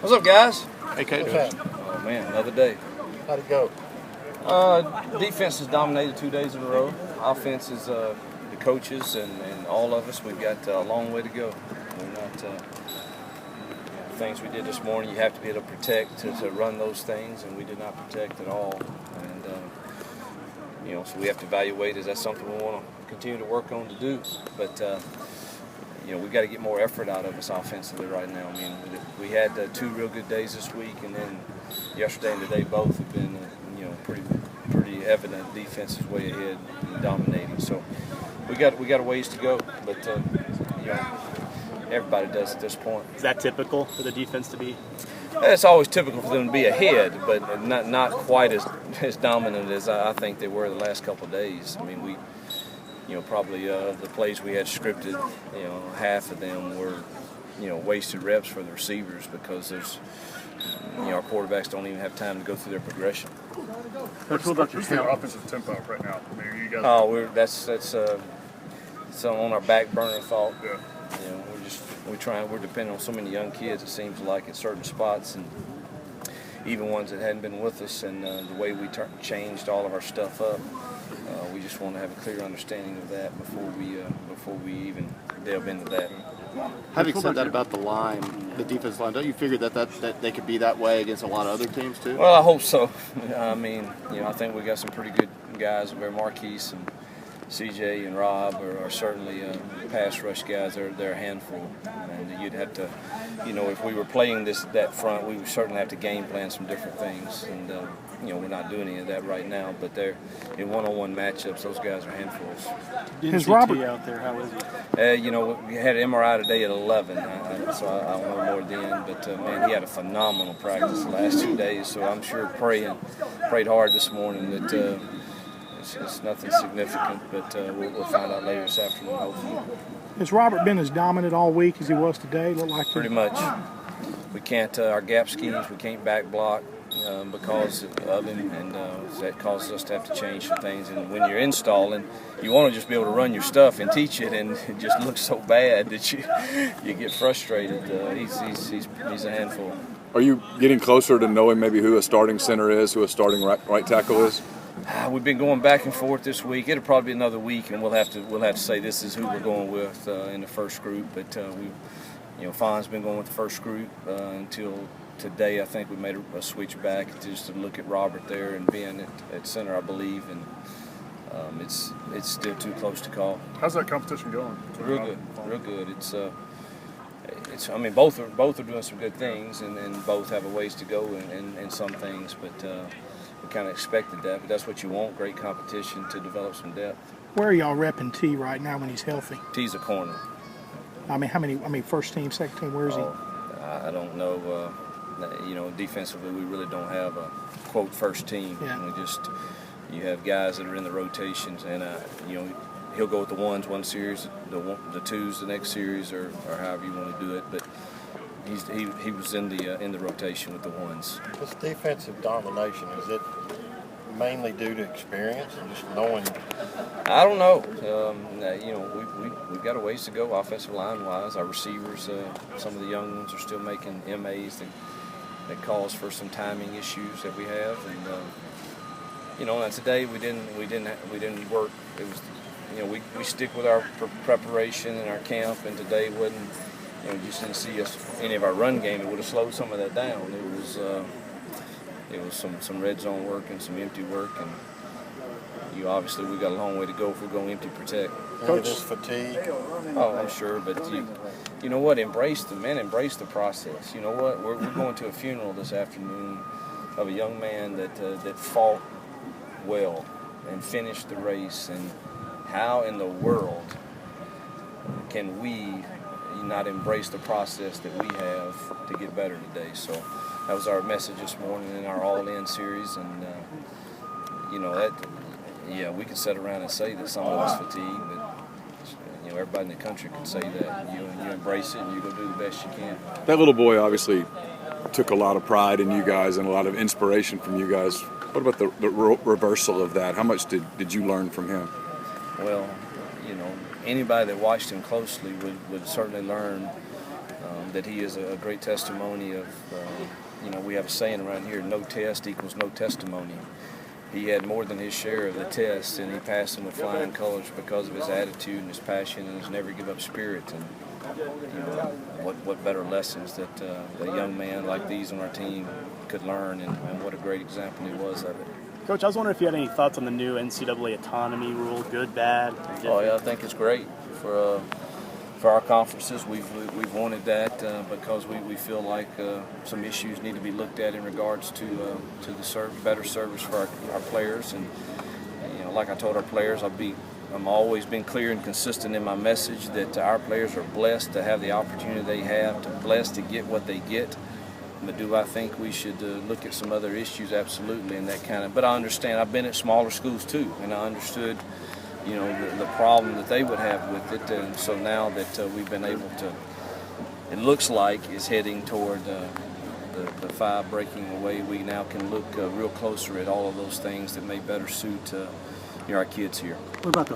What's up, guys? Hey, Kate. Oh, man, another day. How'd it go? Defense has dominated 2 days in a row. Offense is the coaches and all of us. We've got a long way to go. We're not things we did this morning. You have to be able to protect to run those things, and we did not protect at all. And so we have to evaluate. Is that something we want to continue to work on to do? But we've got to get more effort out of us offensively right now. I mean, we had 2 real good days this week, and then yesterday and today both have been, pretty evident defense is way ahead and dominating. So we got a ways to go, but everybody does at this point. Is that typical for the defense to be? It's always typical for them to be ahead, but not quite as dominant as I think they were the last couple of days. I mean, we. Probably the plays we had scripted, half of them were, wasted reps for the receivers because there's, our quarterbacks don't even have time to go through their progression. What's the offensive tempo right now? I mean, you guys that's on our back burner thought. Yeah. We're depending on so many young kids, it seems like, at certain spots, and even ones that hadn't been with us, and the way we changed all of our stuff up. We just want to have a clear understanding of that before we even delve into that. Having said that about the line, the defense line, don't you figure that they could be that way against a lot of other teams too? Well, I hope so. I mean, I think we got some pretty good guys. Marquise and CJ and Rob are certainly pass rush guys. They're a handful, and you'd have to, if we were playing that front, we would certainly have to game plan some different things, and we're not doing any of that right now. But they're in one-on-one matchups. Those guys are handfuls. Is Robert out there? How is he? We had an MRI today at 11, so I don't know more then. But man, he had a phenomenal practice the last 2 days. So I'm sure prayed hard this morning that. It's nothing significant, but we'll find out later this afternoon, hopefully. Has Robert been as dominant all week as he was today? Look like pretty much. We can't our gap schemes. We can't back block because of him, and that causes us to have to change some things. And when you're installing, you want to just be able to run your stuff and teach it, and it just looks so bad that you get frustrated. He's a handful. Are you getting closer to knowing maybe who a starting center is, who a starting right tackle is? We've been going back and forth this week. It'll probably be another week, and we'll have to say this is who we're going with in the first group. But Fawn's been going with the first group until today. I think we made a switch back just to look at Robert there and being at center, I believe, and it's still too close to call. How's that competition going? Real good. It's. I mean, both are doing some good things, and both have a ways to go in some things, but. We kind of expected that, but that's what you want, great competition to develop some depth. Where are y'all repping T right now when he's healthy? T's a corner. I mean, first team, second team, where is he? I don't know. Defensively, we really don't have a, quote, first team. Yeah. You have guys that are in the rotations, and, he'll go with the ones one series, the twos the next series, or however you want to do it, but he was in the rotation with the ones. This defensive domination, is it mainly due to experience and just knowing? I don't know. We've got a ways to go offensive line wise. Our receivers, some of the young ones are still making MAs that cause for some timing issues that we have, and today we didn't work. It was we stick with our preparation and our camp, and today wasn't. You just didn't see any of our run game. It would have slowed some of that down. It was some red zone work and some empty work, and obviously we got a long way to go if we're going to empty protect. Coach, fatigue. Oh, I'm sure, but you know what? Embrace the process. You know what? We're going to a funeral this afternoon of a young man that fought well and finished the race. And how in the world can we not embrace the process that we have to get better today? So that was our message this morning in our All-In series, and we can sit around and say that some of us fatigue, but everybody in the country can say that. You embrace it and you go do the best you can. That little boy obviously took a lot of pride in you guys and a lot of inspiration from you guys. What about the reversal of that? How much did you learn from him? Well, anybody that watched him closely would certainly learn that he is a great testimony of, we have a saying around here, no test equals no testimony. He had more than his share of the tests, and he passed them with flying colors because of his attitude and his passion and his never give up spirit. And what better lessons that a young man like these on our team could learn, and what a great example he was of it. Coach, I was wondering if you had any thoughts on the new NCAA autonomy rule, good, bad? Oh yeah, I think it's great for our conferences. We've wanted that because we feel like some issues need to be looked at in regards to the better service for our players. And like I told our players, I'm always been clear and consistent in my message that our players are blessed to have the opportunity they have, blessed to get what they get. But do I think we should look at some other issues? Absolutely, and that kind of. But I understand. I've been at smaller schools too, and I understood, the problem that they would have with it. And so now that we've been able to, it looks like is heading toward the 5 breaking away. We now can look real closer at all of those things that may better suit our kids here. What about the